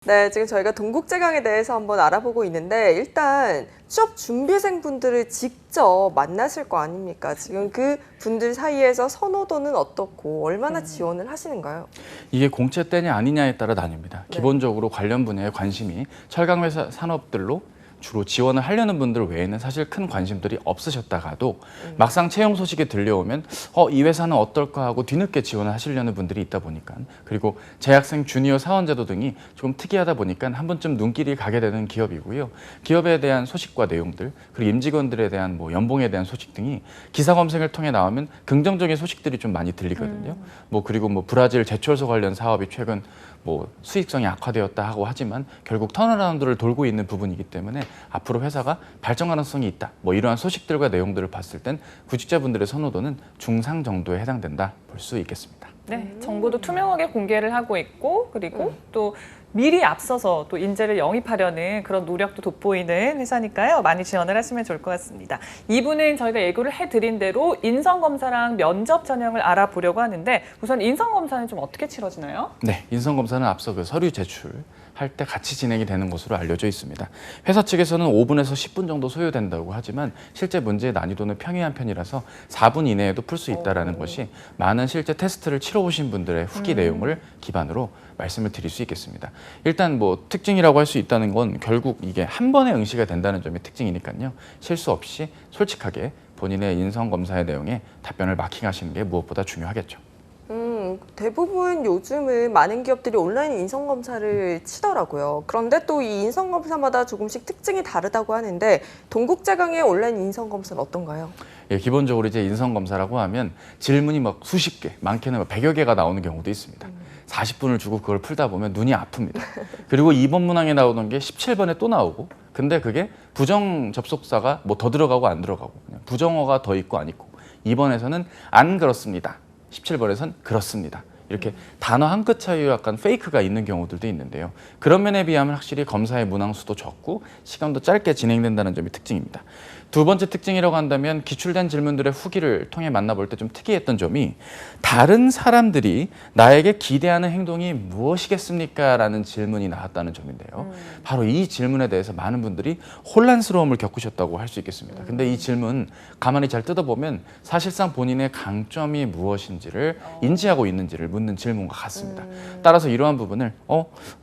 네, 지금 저희가 동국제강에 대해서 한번 알아보고 있는데 일단 취업 준비생분들을 직접 만나실 거 아닙니까? 지금 그 분들 사이에서 선호도는 어떻고 얼마나 지원을 하시는가요? 이게 공채 때냐 아니냐에 따라 나뉩니다. 네. 기본적으로 관련 분야에 관심이 철강회사 산업들로 주로 지원을 하려는 분들 외에는 사실 큰 관심들이 없으셨다가도 막상 채용 소식이 들려오면 이 회사는 어떨까 하고 뒤늦게 지원을 하시려는 분들이 있다 보니까, 그리고 재학생 주니어 사원제도 등이 조금 특이하다 보니까 한 번쯤 눈길이 가게 되는 기업이고요. 기업에 대한 소식과 내용들, 그리고 임직원들에 대한 연봉에 대한 소식 등이 기사 검색을 통해 나오면 긍정적인 소식들이 좀 많이 들리거든요. 그리고 브라질 제철소 관련 사업이 최근 수익성이 악화되었다 하고 하지만 결국 턴어라운드를 돌고 있는 부분이기 때문에 앞으로 회사가 발전 가능성이 있다. 이러한 소식들과 내용들을 봤을 땐 구직자분들의 선호도는 중상 정도에 해당된다 볼 수 있겠습니다. 네, 정보도 투명하게 공개를 하고 있고, 그리고 또 미리 앞서서 또 인재를 영입하려는 그런 노력도 돋보이는 회사니까요. 많이 지원을 하시면 좋을 것 같습니다. 2부는 저희가 예고를 해드린 대로 인성검사랑 면접 전형을 알아보려고 하는데, 우선 인성검사는 좀 어떻게 치러지나요? 네, 인성검사는 앞서 서류 제출할 때 같이 진행이 되는 것으로 알려져 있습니다. 회사 측에서는 5분에서 10분 정도 소요된다고 하지만 실제 문제의 난이도는 평이한 편이라서 4분 이내에도 풀 수 있다는 것이 많은 실제 테스트를 치러보신 분들의 후기 내용을 기반으로 말씀을 드릴 수 있겠습니다. 일단 특징이라고 할 수 있다는 건 결국 이게 한 번에 응시가 된다는 점이 특징이니까요. 실수 없이 솔직하게 본인의 인성검사의 내용에 답변을 마킹하시는 게 무엇보다 중요하겠죠. 대부분 요즘은 많은 기업들이 온라인 인성검사를 치더라고요. 그런데 또 이 인성검사마다 조금씩 특징이 다르다고 하는데 동국제강의 온라인 인성검사는 어떤가요? 예, 기본적으로 이제 인성검사라고 하면 질문이 수십 개, 많게는 100여 개가 나오는 경우도 있습니다. 40분을 주고 그걸 풀다 보면 눈이 아픕니다. 그리고 2번 문항에 나오던 게 17번에 또 나오고, 근데 그게 부정 접속사가 더 들어가고 안 들어가고 그냥 부정어가 더 있고 안 있고, 2번에서는 안 그렇습니다. 17번에선 그렇습니다. 이렇게 단어 한 끗 차이로 약간 페이크가 있는 경우들도 있는데요. 그런 면에 비하면 확실히 검사의 문항 수도 적고 시간도 짧게 진행된다는 점이 특징입니다. 두 번째 특징이라고 한다면 기출된 질문들의 후기를 통해 만나볼 때 좀 특이했던 점이 다른 사람들이 나에게 기대하는 행동이 무엇이겠습니까? 라는 질문이 나왔다는 점인데요. 바로 이 질문에 대해서 많은 분들이 혼란스러움을 겪으셨다고 할 수 있겠습니다. 근데 이 질문 가만히 잘 뜯어보면 사실상 본인의 강점이 무엇인지를 인지하고 있는지를 묻는 질문과 같습니다. 따라서 이러한 부분을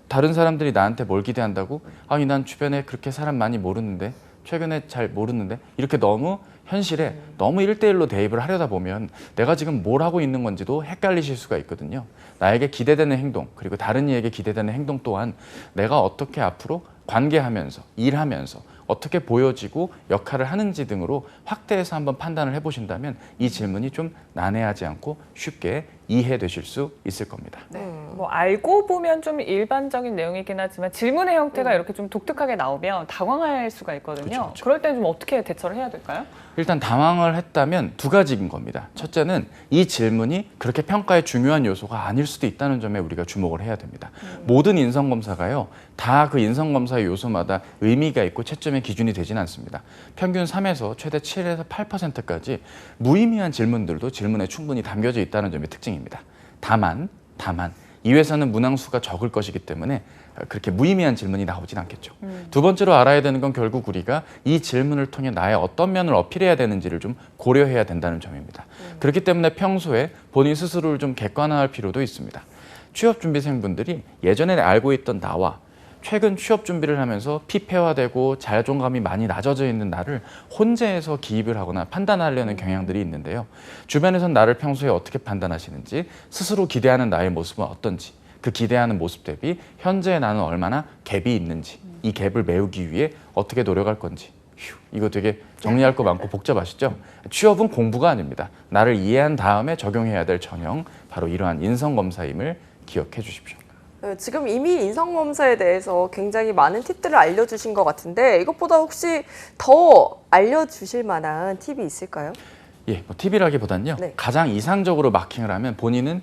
다른 사람들이 나한테 뭘 기대한다고? 아니 난 주변에 그렇게 사람 많이 모르는데, 최근에 잘 모르는데, 이렇게 너무 현실에 너무 1대1로 대입을 하려다 보면 내가 지금 뭘 하고 있는 건지도 헷갈리실 수가 있거든요. 나에게 기대되는 행동, 그리고 다른 이에게 기대되는 행동 또한 내가 어떻게 앞으로 관계하면서 일하면서 어떻게 보여지고 역할을 하는지 등으로 확대해서 한번 판단을 해보신다면 이 질문이 좀 난해하지 않고 쉽게 이해되실 수 있을 겁니다. 네. 알고 보면 좀 일반적인 내용이긴 하지만 질문의 형태가 이렇게 좀 독특하게 나오면 당황할 수가 있거든요. 그쵸. 그럴 때는 좀 어떻게 대처를 해야 될까요? 일단 당황을 했다면 두 가지인 겁니다. 첫째는 이 질문이 그렇게 평가의 중요한 요소가 아닐 수도 있다는 점에 우리가 주목을 해야 됩니다. 모든 인성검사가요, 다 그 인성검사의 요소마다 의미가 있고 채점의 기준이 되지는 않습니다. 평균 3에서 최대 7에서 8%까지 무의미한 질문들도 질문에 충분히 담겨져 있다는 점이 특징입니다. 다만 이 회사는 문항수가 적을 것이기 때문에 그렇게 무의미한 질문이 나오진 않겠죠. 두 번째로 알아야 되는 건 결국 우리가 이 질문을 통해 나의 어떤 면을 어필해야 되는지를 좀 고려해야 된다는 점입니다. 그렇기 때문에 평소에 본인 스스로를 좀 객관화할 필요도 있습니다. 취업준비생분들이 예전에 알고 있던 나와 최근 취업 준비를 하면서 피폐화되고 자존감이 많이 낮아져 있는 나를 혼재해서 기입을 하거나 판단하려는 경향들이 있는데요. 주변에선 나를 평소에 어떻게 판단하시는지, 스스로 기대하는 나의 모습은 어떤지, 그 기대하는 모습 대비 현재의 나는 얼마나 갭이 있는지, 이 갭을 메우기 위해 어떻게 노력할 건지. 이거 되게 정리할 거 많고 복잡하시죠? 취업은 공부가 아닙니다. 나를 이해한 다음에 적용해야 될 전형, 바로 이러한 인성검사임을 기억해 주십시오. 지금 이미 인성검사에 대해서 굉장히 많은 팁들을 알려주신 것 같은데 이것보다 혹시 더 알려주실 만한 팁이 있을까요? 예, 팁이라기보단요. 네. 가장 이상적으로 마킹을 하면 본인은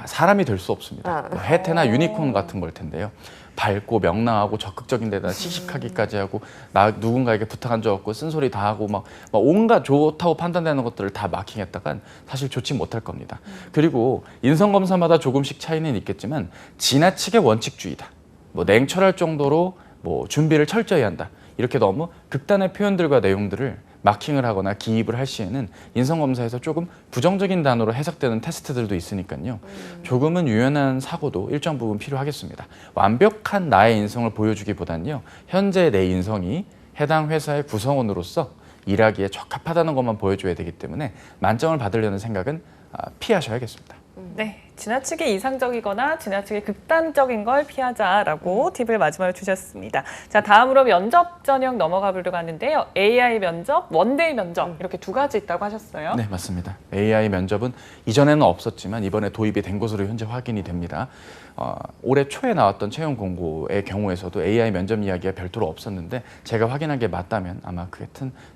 사람이 될 수 없습니다. 해태나 유니콘 같은 걸 텐데요. 밝고 명랑하고 적극적인 데다 씩씩하기까지 하고 누군가에게 부탁한 적 없고 쓴소리 다 하고 막 온갖 좋다고 판단되는 것들을 다 마킹했다간 사실 좋지 못할 겁니다. 그리고 인성검사마다 조금씩 차이는 있겠지만 지나치게 원칙주의다. 뭐 냉철할 정도로 뭐 준비를 철저히 한다. 이렇게 너무 극단의 표현들과 내용들을 마킹을 하거나 기입을 할 시에는 인성검사에서 조금 부정적인 단어로 해석되는 테스트들도 있으니까요. 조금은 유연한 사고도 일정 부분 필요하겠습니다. 완벽한 나의 인성을 보여주기보다는요. 현재 내 인성이 해당 회사의 구성원으로서 일하기에 적합하다는 것만 보여줘야 되기 때문에 만점을 받으려는 생각은 피하셔야겠습니다. 네, 지나치게 이상적이거나 지나치게 극단적인 걸 피하자라고 팁을 마지막으로 주셨습니다. 자, 다음으로 면접 전형 넘어가 보려고 하는데요. AI 면접, 원데이 면접 이렇게 두 가지 있다고 하셨어요. 네, 맞습니다. AI 면접은 이전에는 없었지만 이번에 도입이 된 것으로 현재 확인이 됩니다. 올해 초에 나왔던 채용 공고의 경우에서도 AI 면접 이야기가 별도로 없었는데 제가 확인한 게 맞다면 아마 그게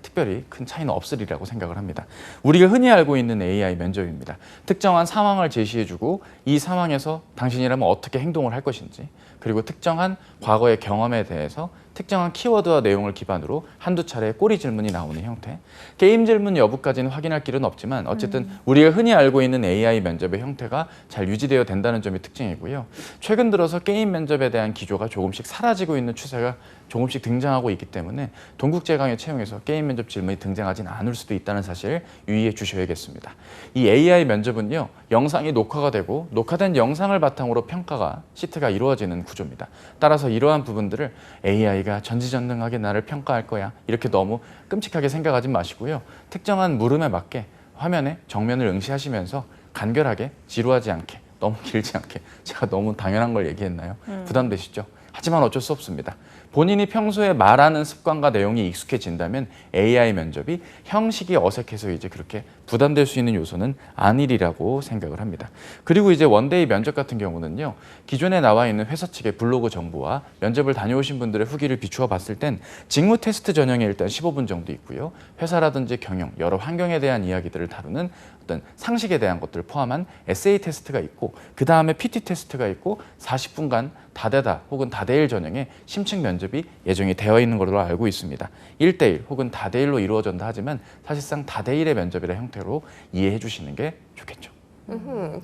특별히 큰 차이는 없으리라고 생각을 합니다. 우리가 흔히 알고 있는 AI 면접입니다. 특정한 상황을 제시해주고 이 상황에서 당신이라면 어떻게 행동을 할 것인지 그리고 특정한 과거의 경험에 대해서 특정한 키워드와 내용을 기반으로 한두 차례 꼬리 질문이 나오는 형태. 게임 질문 여부까지는 확인할 길은 없지만 어쨌든 우리가 흔히 알고 있는 AI 면접의 형태가 잘 유지되어 된다는 점이 특징이고요. 최근 들어서 게임 면접에 대한 기조가 조금씩 사라지고 있는 추세가 조금씩 등장하고 있기 때문에 동국제 강의 채용에서 게임 면접 질문이 등장하진 않을 수도 있다는 사실 유의해 주셔야겠습니다. 이 AI 면접은요. 영상이 녹화가 되고 녹화된 영상을 바탕으로 평가가 시트가 이루어지는 구조입니다. 따라서 이러한 부분들을 AI가 전지전능하게 나를 평가할 거야 이렇게 너무 끔찍하게 생각하지 마시고요. 특정한 물음에 맞게 화면에 정면을 응시하시면서 간결하게 지루하지 않게 너무 길지 않게 제가 너무 당연한 걸 얘기했나요? 부담되시죠? 하지만 어쩔 수 없습니다. 본인이 평소에 말하는 습관과 내용이 익숙해진다면 AI 면접이 형식이 어색해서 이제 그렇게 부담될 수 있는 요소는 아니리라고 생각을 합니다. 그리고 이제 원데이 면접 같은 경우는요. 기존에 나와 있는 회사 측의 블로그 정보와 면접을 다녀오신 분들의 후기를 비추어 봤을 땐 직무 테스트 전형이 일단 15분 정도 있고요. 회사라든지 경영, 여러 환경에 대한 이야기들을 다루는 어떤 상식에 대한 것들을 포함한 에세이 테스트가 있고 그 다음에 PT 테스트가 있고 40분간 다대다 혹은 다대일 전형의 심층 면접이 예정이 되어 있는 것으로 알고 있습니다. 1대1 혹은 다대일로 이루어진다 하지만 사실상 다대일의 면접이라 형태로 이해해 주시는 게 좋겠죠.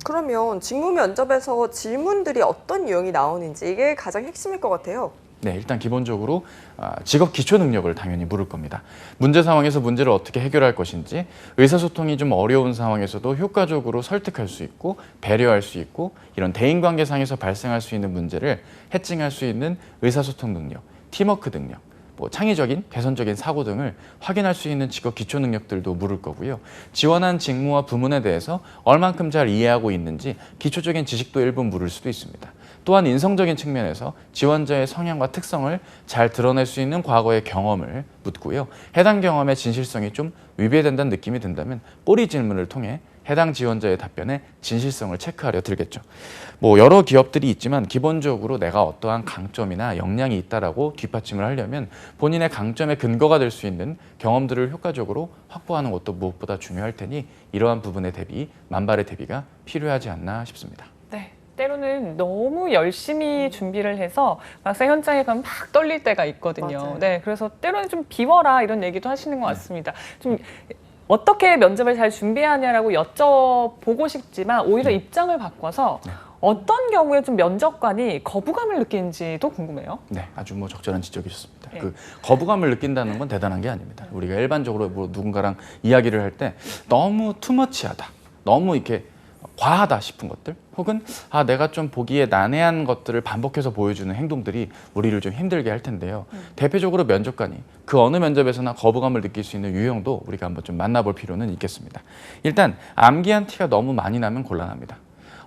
그러면 직무 면접에서 질문들이 어떤 유형이 나오는지 이게 가장 핵심일 것 같아요. 네, 일단 기본적으로 직업 기초 능력을 당연히 물을 겁니다. 문제 상황에서 문제를 어떻게 해결할 것인지, 의사소통이 좀 어려운 상황에서도 효과적으로 설득할 수 있고 배려할 수 있고 이런 대인관계상에서 발생할 수 있는 문제를 해칭할 수 있는 의사소통 능력, 팀워크 능력, 뭐 창의적인, 개선적인 사고 등을 확인할 수 있는 직업 기초 능력들도 물을 거고요. 지원한 직무와 부문에 대해서 얼만큼 잘 이해하고 있는지 기초적인 지식도 일부 물을 수도 있습니다. 또한 인성적인 측면에서 지원자의 성향과 특성을 잘 드러낼 수 있는 과거의 경험을 묻고요. 해당 경험의 진실성이 좀 위배된다는 느낌이 든다면 꼬리 질문을 통해 해당 지원자의 답변의 진실성을 체크하려 들겠죠. 뭐 여러 기업들이 있지만 기본적으로 내가 어떠한 강점이나 역량이 있다라고 뒷받침을 하려면 본인의 강점의 근거가 될 수 있는 경험들을 효과적으로 확보하는 것도 무엇보다 중요할 테니 이러한 부분의 대비, 만발의 대비가 필요하지 않나 싶습니다. 네. 때로는 너무 열심히 준비를 해서 막상 현장에 가면 막 떨릴 때가 있거든요. 맞아요. 네, 그래서 때로는 좀 비워라 이런 얘기도 하시는 것 같습니다. 좀 어떻게 면접을 잘 준비하냐라고 여쭤보고 싶지만 오히려 입장을 바꿔서 어떤 경우에 좀 면접관이 거부감을 느끼는지도 궁금해요. 네, 아주 뭐 적절한 지적이셨습니다. 네. 그 거부감을 느낀다는 건 대단한 게 아닙니다. 우리가 일반적으로 뭐 누군가랑 이야기를 할 때 너무 투머치하다, 너무 이렇게 과하다 싶은 것들 혹은 내가 좀 보기에 난해한 것들을 반복해서 보여주는 행동들이 우리를 좀 힘들게 할 텐데요. 대표적으로 면접관이 그 어느 면접에서나 거부감을 느낄 수 있는 유형도 우리가 한번 좀 만나볼 필요는 있겠습니다. 일단 암기한 티가 너무 많이 나면 곤란합니다.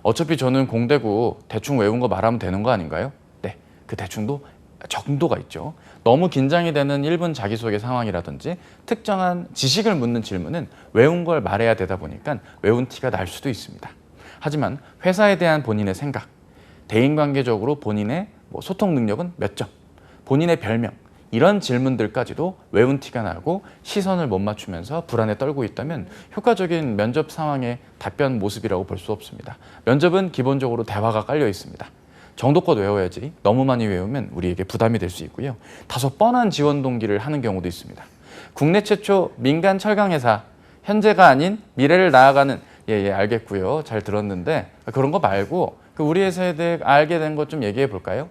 어차피 저는 공대고 대충 외운 거 말하면 되는 거 아닌가요? 네, 그 대충도 정도가 있죠. 너무 긴장이 되는 1분 자기소개 상황이라든지 특정한 지식을 묻는 질문은 외운 걸 말해야 되다 보니까 외운 티가 날 수도 있습니다. 하지만 회사에 대한 본인의 생각, 대인관계적으로 본인의 소통 능력은 몇 점, 본인의 별명 이런 질문들까지도 외운 티가 나고 시선을 못 맞추면서 불안에 떨고 있다면 효과적인 면접 상황의 답변 모습이라고 볼 수 없습니다. 면접은 기본적으로 대화가 깔려 있습니다. 정도껏 외워야지 너무 많이 외우면 우리에게 부담이 될 수 있고요. 다소 뻔한 지원 동기를 하는 경우도 있습니다. 국내 최초 민간 철강 회사, 현재가 아닌 미래를 나아가는 예, 알겠고요. 잘 들었는데 그런 거 말고 우리 회사에 대해 알게 된 것 좀 얘기해 볼까요?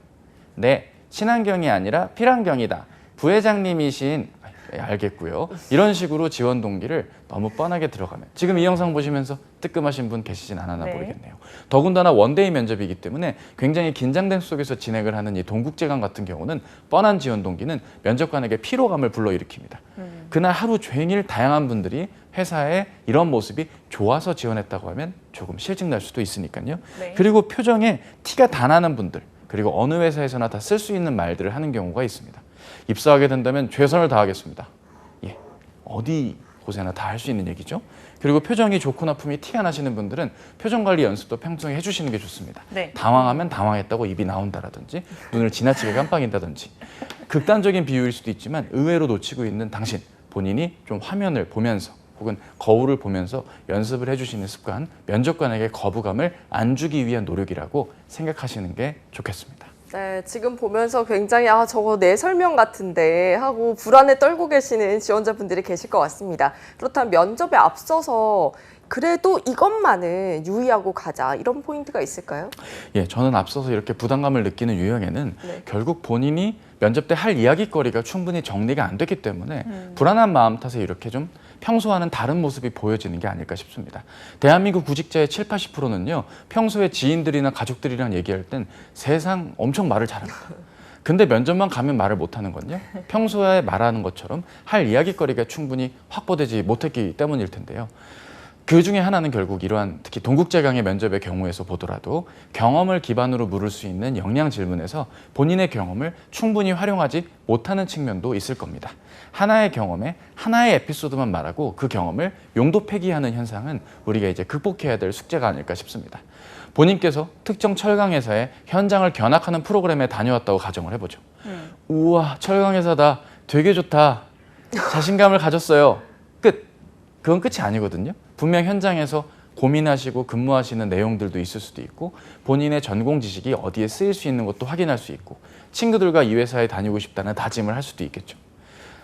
네, 친환경이 아니라 필환경이다. 부회장님이신 알겠고요. 이런 식으로 지원 동기를 너무 뻔하게 들어가면 지금 이 영상 보시면서 뜨끔하신 분 계시진 않았나 네. 모르겠네요. 더군다나 원데이 면접이기 때문에 굉장히 긴장된 속에서 진행을 하는 이 동국제강 같은 경우는 뻔한 지원 동기는 면접관에게 피로감을 불러일으킵니다. 그날 하루 종일 다양한 분들이 회사에 이런 모습이 좋아서 지원했다고 하면 조금 실증날 수도 있으니까요. 네. 그리고 표정에 티가 다 나는 분들, 그리고 어느 회사에서나 다 쓸 수 있는 말들을 하는 경우가 있습니다. 입사하게 된다면 최선을 다하겠습니다. 예, 어디 곳에나 다 할 수 있는 얘기죠. 그리고 표정이 좋고 나쁨이 티가 나시는 분들은 표정 관리 연습도 평소에 해주시는 게 좋습니다. 네. 당황하면 당황했다고 입이 나온다라든지 눈을 지나치게 깜빡인다든지 극단적인 비유일 수도 있지만 의외로 놓치고 있는 당신 본인이 좀 화면을 보면서 혹은 거울을 보면서 연습을 해주시는 습관, 면접관에게 거부감을 안 주기 위한 노력이라고 생각하시는 게 좋겠습니다. 네, 지금 보면서 굉장히 저거 내 설명 같은데 하고 불안에 떨고 계시는 지원자분들이 계실 것 같습니다. 그렇다면 면접에 앞서서 그래도 이것만은 유의하고 가자 이런 포인트가 있을까요? 예, 저는 앞서서 이렇게 부담감을 느끼는 유형에는 네. 결국 본인이 면접 때 할 이야기거리가 충분히 정리가 안 됐기 때문에 불안한 마음 탓에 이렇게 좀 평소와는 다른 모습이 보여지는 게 아닐까 싶습니다. 대한민국 구직자의 70~80%는요. 평소에 지인들이나 가족들이랑 얘기할 땐 세상 엄청 말을 잘합니다. 근데 면접만 가면 말을 못하는 건요. 평소에 말하는 것처럼 할 이야기거리가 충분히 확보되지 못했기 때문일 텐데요. 그 중에 하나는 결국 이러한 특히 동국제강의 면접의 경우에서 보더라도 경험을 기반으로 물을 수 있는 역량 질문에서 본인의 경험을 충분히 활용하지 못하는 측면도 있을 겁니다. 하나의 경험에 하나의 에피소드만 말하고 그 경험을 용도 폐기하는 현상은 우리가 이제 극복해야 될 숙제가 아닐까 싶습니다. 본인께서 특정 철강 회사의 현장을 견학하는 프로그램에 다녀왔다고 가정을 해보죠. 우와, 철강 회사다. 되게 좋다. 자신감을 가졌어요. 끝. 그건 끝이 아니거든요. 분명 현장에서 고민하시고 근무하시는 내용들도 있을 수도 있고 본인의 전공 지식이 어디에 쓰일 수 있는 것도 확인할 수 있고 친구들과 이 회사에 다니고 싶다는 다짐을 할 수도 있겠죠.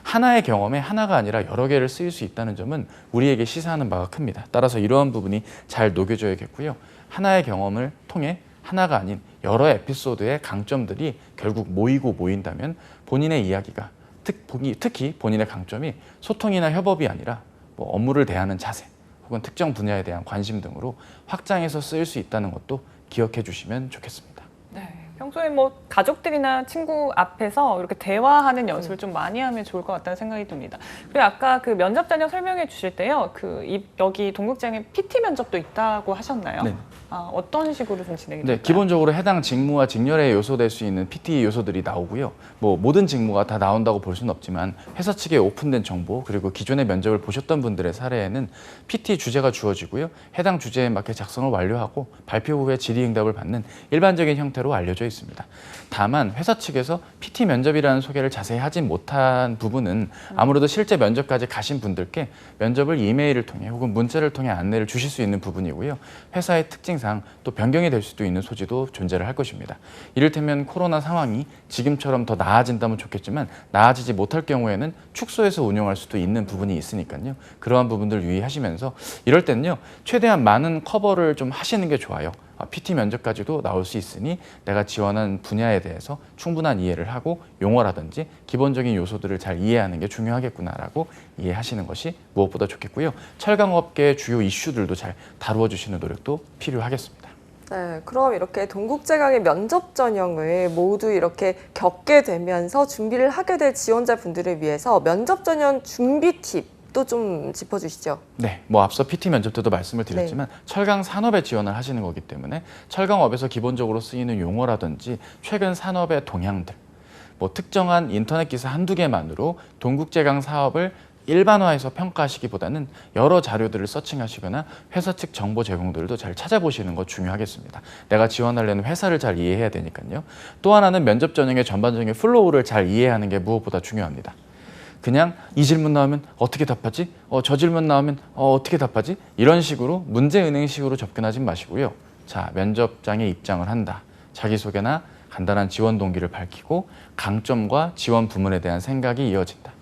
하나의 경험에 하나가 아니라 여러 개를 쓰일 수 있다는 점은 우리에게 시사하는 바가 큽니다. 따라서 이러한 부분이 잘 녹여져야겠고요. 하나의 경험을 통해 하나가 아닌 여러 에피소드의 강점들이 결국 모인다면 본인의 이야기가 특히 본인의 강점이 소통이나 협업이 아니라 뭐 업무를 대하는 자세 혹은 특정 분야에 대한 관심 등으로 확장해서 쓰일 수 있다는 것도 기억해 주시면 좋겠습니다. 네. 평소에 뭐 가족들이나 친구 앞에서 이렇게 대화하는 연습을 좀 많이 하면 좋을 것 같다는 생각이 듭니다. 그리고 아까 그 면접 전형 설명해 주실 때요, 여기 동국제강에 PT 면접도 있다고 하셨나요? 네. 어떤 식으로 좀 진행이 네, 될까요? 기본적으로 해당 직무와 직렬에 요소될 수 있는 PT 요소들이 나오고요. 뭐 모든 직무가 다 나온다고 볼 수는 없지만 회사 측에 오픈된 정보 그리고 기존의 면접을 보셨던 분들의 사례에는 PT 주제가 주어지고요. 해당 주제에 맞게 작성을 완료하고 발표 후에 질의응답을 받는 일반적인 형태로 알려져 있습니다. 다만 회사 측에서 PT 면접이라는 소개를 자세히 하진 못한 부분은 아무래도 실제 면접까지 가신 분들께 면접을 이메일을 통해 혹은 문자를 통해 안내를 주실 수 있는 부분이고요. 회사의 특징상 또 변경이 될 수도 있는 소지도 존재를 할 것입니다. 이를테면 코로나 상황이 지금처럼 더 나아진다면 좋겠지만 나아지지 못할 경우에는 축소해서 운영할 수도 있는 부분이 있으니까요. 그러한 부분들 유의하시면서 이럴 때는요. 최대한 많은 커버를 좀 하시는 게 좋아요. PT 면접까지도 나올 수 있으니 내가 지원한 분야에 대해서 충분한 이해를 하고 용어라든지 기본적인 요소들을 잘 이해하는 게 중요하겠구나라고 이해하시는 것이 무엇보다 좋겠고요. 철강업계의 주요 이슈들도 잘 다루어 주시는 노력도 필요하겠습니다. 네, 그럼 이렇게 동국제강의 면접 전형을 모두 이렇게 겪게 되면서 준비를 하게 될 지원자분들을 위해서 면접 전형 준비 팁도 좀 짚어주시죠. 네, 뭐 앞서 PT 면접 때도 말씀을 드렸지만 철강 산업에 지원을 하시는 거기 때문에 철강업에서 기본적으로 쓰이는 용어라든지 최근 산업의 동향들, 뭐 특정한 인터넷 기사 한두 개만으로 동국제강 사업을 일반화해서 평가하시기보다는 여러 자료들을 서칭하시거나 회사 측 정보 제공들도 잘 찾아보시는 것 중요하겠습니다. 내가 지원하려는 회사를 잘 이해해야 되니까요. 또 하나는 면접 전형의 전반적인 플로우를 잘 이해하는 게 무엇보다 중요합니다. 그냥 이 질문 나오면 어떻게 답하지? 저 질문 나오면 어떻게 답하지? 이런 식으로 문제은행식으로 접근하지 마시고요. 자, 면접장에 입장을 한다. 자기소개나 간단한 지원 동기를 밝히고 강점과 지원 부문에 대한 생각이 이어진다.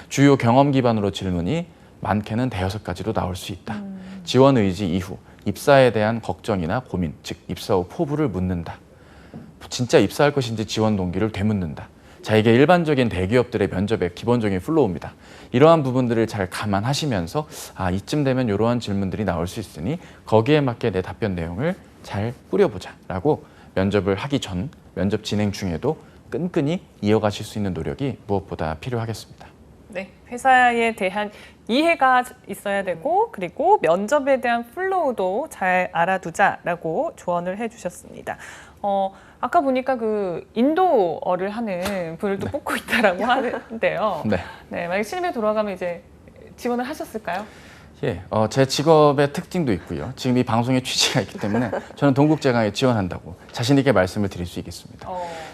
주요 경험 기반으로 질문이 많게는 5-6가지로 나올 수 있다. 지원 의지 이후 입사에 대한 걱정이나 고민, 즉 입사 후 포부를 묻는다. 진짜 입사할 것인지 지원 동기를 되묻는다. 자, 이게 일반적인 대기업들의 면접의 기본적인 플로우입니다. 이러한 부분들을 잘 감안하시면서 이쯤 되면 이러한 질문들이 나올 수 있으니 거기에 맞게 내 답변 내용을 잘 꾸려보자라고 면접을 하기 전, 면접 진행 중에도 끈끈이 이어가실 수 있는 노력이 무엇보다 필요하겠습니다. 네, 회사에 대한 이해가 있어야 되고 그리고 면접에 대한 플로우도 잘 알아두자라고 조언을 해주셨습니다. 아까 보니까 그 인도어를 하는 분을 또 뽑고 있다라고 하는데요. 네. 네, 만약 실무에 돌아가면 이제 지원을 하셨을까요? 예, 제 직업의 특징도 있고요. 지금 이 방송의 취지가 있기 때문에 저는 동국제강에 지원한다고 자신 있게 말씀을 드릴 수 있겠습니다.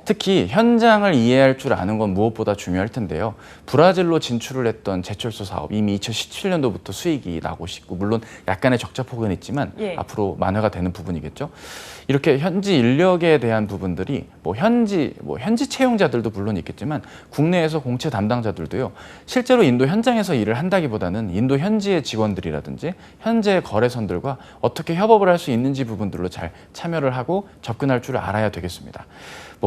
특히 현장을 이해할 줄 아는 건 무엇보다 중요할 텐데요. 브라질로 진출을 했던 제철소 사업 이미 2017년도부터 수익이 나고 있고 물론 약간의 적자 폭은 있지만 예. 앞으로 만회가 되는 부분이겠죠. 이렇게 현지 인력에 대한 부분들이 현지 채용자들도 물론 있겠지만 국내에서 공채 담당자들도요. 실제로 인도 현장에서 일을 한다기보다는 인도 현지의 직원들이라든지 현재 거래선들과 어떻게 협업을 할 수 있는지 부분들로 잘 참여를 하고 접근할 줄 알아야 되겠습니다.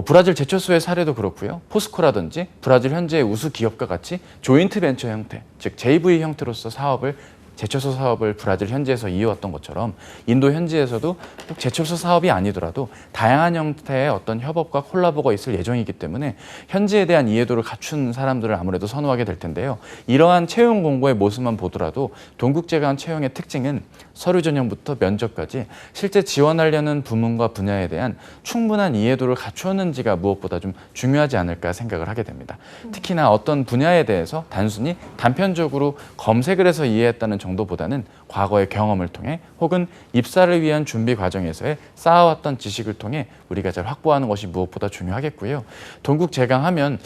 브라질 제철소의 사례도 그렇고요. 포스코라든지 브라질 현지의 우수 기업과 같이 조인트 벤처 형태, 즉 JV 형태로서 제철소 사업을 브라질 현지에서 이어왔던 것처럼 인도 현지에서도 꼭 제철소 사업이 아니더라도 다양한 형태의 어떤 협업과 콜라보가 있을 예정이기 때문에 현지에 대한 이해도를 갖춘 사람들을 아무래도 선호하게 될 텐데요. 이러한 채용 공고의 모습만 보더라도 동국제강 채용의 특징은 서류 전형부터 면접까지 실제 지원하려는 부문과 분야에 대한 충분한 이해도를 갖추었는지가 무엇보다 좀 중요하지 않을까 생각을 하게 됩니다. 특히나 어떤 분야에 대해서 단순히 단편적으로 검색을 해서 이해했다는 정도보다는 과거의 경험을 통해 혹은 입사를 위한 준비 과정에서의 쌓아왔던 지식을 통해 우리가 잘 확보하는 것이 무엇보다 중요하겠고요. 동국제강하면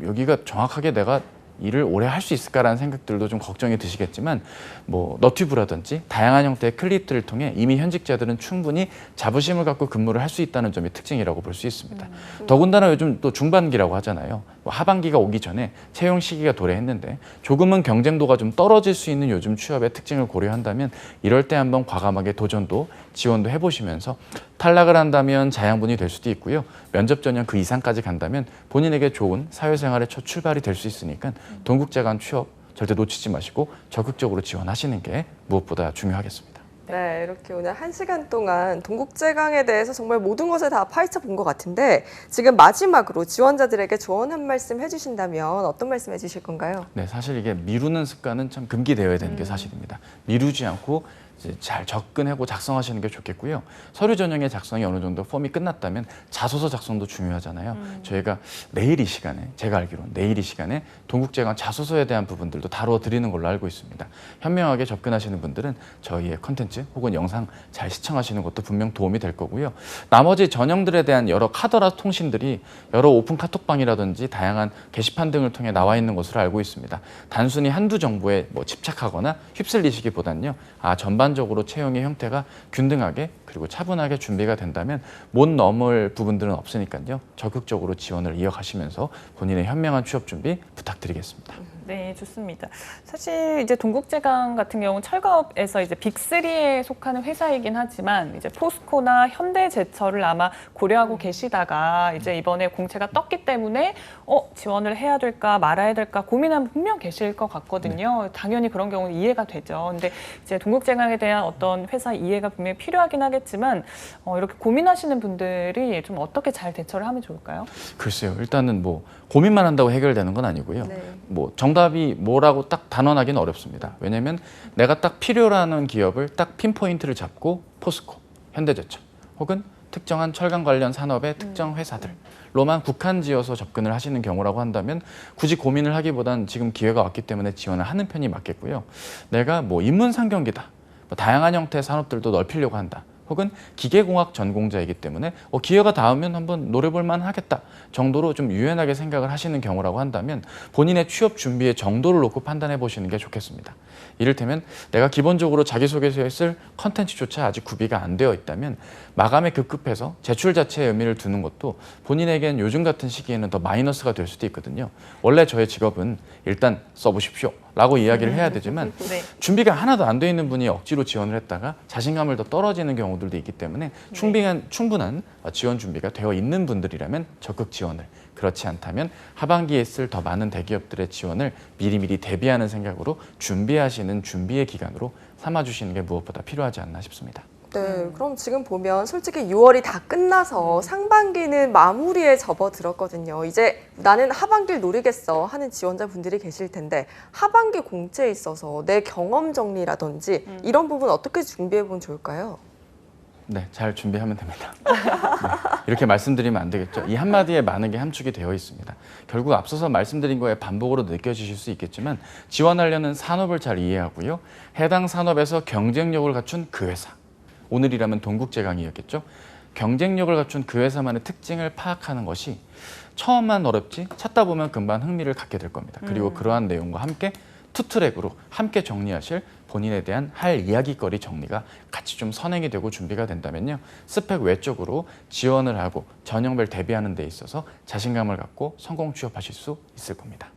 여기가 정확하게 내가 일을 오래 할 수 있을까라는 생각들도 좀 걱정이 드시겠지만 너튜브라든지 다양한 형태의 클립들을 통해 이미 현직자들은 충분히 자부심을 갖고 근무를 할 수 있다는 점이 특징이라고 볼 수 있습니다. 더군다나 요즘 또 중반기라고 하잖아요. 하반기가 오기 전에 채용 시기가 도래했는데 조금은 경쟁도가 좀 떨어질 수 있는 요즘 취업의 특징을 고려한다면 이럴 때 한번 과감하게 도전도 지원도 해보시면서 탈락을 한다면 자양분이 될 수도 있고요. 면접 전형 그 이상까지 간다면 본인에게 좋은 사회생활의 첫 출발이 될 수 있으니까 동국제강 취업 절대 놓치지 마시고 적극적으로 지원하시는 게 무엇보다 중요하겠습니다. 네, 이렇게 오늘 1시간 동안 동국제강에 대해서 정말 모든 것을 다 파헤쳐 본 것 같은데 지금 마지막으로 지원자들에게 조언 한 말씀 해주신다면 어떤 말씀 해주실 건가요? 네, 사실 이게 미루는 습관은 참 금기되어야 되는 게 사실입니다. 미루지 않고 이제 잘 접근하고 작성하시는 게 좋겠고요. 서류 전형의 작성이 어느 정도 폼이 끝났다면 자소서 작성도 중요하잖아요. 저희가 내일 이 시간에, 제가 알기로는 내일 이 시간에 동국제강 자소서에 대한 부분들도 다뤄드리는 걸로 알고 있습니다. 현명하게 접근하시는 분들은 저희의 컨텐츠 혹은 영상 잘 시청하시는 것도 분명 도움이 될 거고요. 나머지 전형들에 대한 여러 카더라 통신들이 여러 오픈 카톡방이라든지 다양한 게시판 등을 통해 나와 있는 것으로 알고 있습니다. 단순히 한두 정보에 집착하거나 휩쓸리시기보다는요. 전반적으로 채용의 형태가 균등하게 그리고 차분하게 준비가 된다면 못 넘을 부분들은 없으니까요. 적극적으로 지원을 이어가시면서 본인의 현명한 취업 준비 부탁드리겠습니다. 네, 좋습니다. 사실 이제 동국제강 같은 경우 철가업에서 이제 빅3에 속하는 회사이긴 하지만 이제 포스코나 현대제철을 아마 고려하고 계시다가 이제 이번에 공채가 떴기 때문에 지원을 해야 될까 말아야 될까 고민하는 분 분명 계실 것 같거든요. 네. 당연히 그런 경우는 이해가 되죠. 근데 이제 동국제강에 대한 어떤 회사 이해가 분명히 필요하긴 하겠지만 이렇게 고민하시는 분들이 좀 어떻게 잘 대처를 하면 좋을까요? 글쎄요. 일단은 고민만 한다고 해결되는 건 아니고요. 네. 정답이 뭐라고 딱 단언하기는 어렵습니다. 왜냐하면 내가 딱 필요로 하는 기업을 딱 핀포인트를 잡고 포스코, 현대제철 혹은 특정한 철강 관련 산업의 특정 회사들로만 국한지어서 접근을 하시는 경우라고 한다면 굳이 고민을 하기보단 지금 기회가 왔기 때문에 지원을 하는 편이 맞겠고요. 내가 인문상경기다, 다양한 형태의 산업들도 넓히려고 한다. 혹은 기계공학 전공자이기 때문에 기회가 닿으면 한번 노려볼만 하겠다 정도로 좀 유연하게 생각을 하시는 경우라고 한다면 본인의 취업 준비의 정도를 놓고 판단해 보시는 게 좋겠습니다. 이를테면 내가 기본적으로 자기소개서에 쓸 컨텐츠조차 아직 구비가 안 되어 있다면 마감에 급급해서 제출 자체에 의미를 두는 것도 본인에겐 요즘 같은 시기에는 더 마이너스가 될 수도 있거든요. 원래 저의 직업은 일단 써보십시오 라고 이야기를 해야 되지만 네. 준비가 하나도 안 돼 있는 분이 억지로 지원을 했다가 자신감을 더 떨어지는 경우도 경우들도 있기 때문에 충분한 지원 준비가 되어 있는 분들이라면 적극 지원을, 그렇지 않다면 하반기에 쓸 더 많은 대기업들의 지원을 미리미리 대비하는 생각으로 준비하시는 준비의 기간으로 삼아주시는 게 무엇보다 필요하지 않나 싶습니다. 네, 그럼 지금 보면 솔직히 6월이 다 끝나서 상반기는 마무리에 접어들었거든요. 이제 나는 하반기를 노리겠어 하는 지원자분들이 계실 텐데 하반기 공채에 있어서 내 경험 정리라든지 이런 부분 어떻게 준비해 보면 좋을까요? 네, 잘 준비하면 됩니다. 네, 이렇게 말씀드리면 안 되겠죠. 이 한마디에 많은 게 함축이 되어 있습니다. 결국 앞서서 말씀드린 거에 반복으로 느껴지실 수 있겠지만 지원하려는 산업을 잘 이해하고요. 해당 산업에서 경쟁력을 갖춘 그 회사. 오늘이라면 동국제 강의였겠죠. 경쟁력을 갖춘 그 회사만의 특징을 파악하는 것이 처음만 어렵지 찾다 보면 금방 흥미를 갖게 될 겁니다. 그리고 그러한 내용과 함께 투트랙으로 함께 정리하실 본인에 대한 할 이야기거리 정리가 같이 좀 선행이 되고 준비가 된다면요. 스펙 외적으로 지원을 하고 전형별 대비하는 데 있어서 자신감을 갖고 성공 취업하실 수 있을 겁니다.